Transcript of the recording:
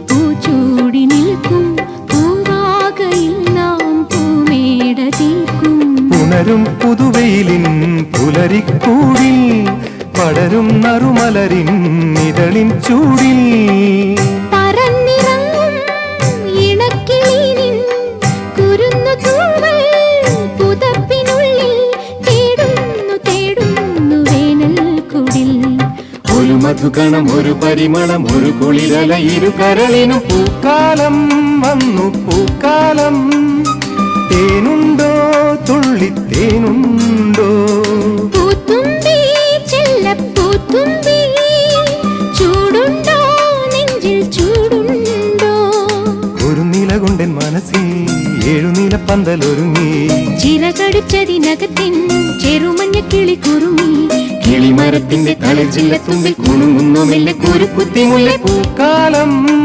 പൂച്ചൂടി നിൽക്കും പൂവാകയിൽ നാം പൂമേട തീർക്കും. പുണരും പുതുവെയിലിൻ പുലരിക്കൂടിൽ പടരും നറുമലരിൻ ഇതളിൻ ചൂടിൽ പറന്നിറങ്ങും ഇണക്കിളീനിൻ കുരുന്നു തൂവൽ പുതപ്പിനുള്ളിൽ തേടുന്നു തേടുന്നു വേനൽ കുടിൽ. ഒരു മധുഗണം ഒരു പരിമളം ഒരു കുളിരല ഇരു കരളിനും പൂക്കാലം വന്നു പൂക്കാലം. തേനുണ്ടോ തുള്ളിത്തേനുണ്ടോ പൂത്തുമ്പി ചെല്ലപ്പൂത്തുമ്പി ചൂടുണ്ടോ നെഞ്ചിൽ ചൂടുണ്ടോ. ഒരു നിലകൊണ്ടൻ മനസ്സിൽ ഏഴുനില പന്തലൊരുങ്ങി ചിറകടിച്ചതിനകത്തിൻ ചെറുമഞ്ഞ കിളി കുറുമി. കിളിമരത്തിന്റെ കളിച്ചില്ല തുമ്പിൽ കുണുങ്ങുന്നു മെല്ലെ കുരുക്കുത്തി മുല്ല പൂക്കാലം.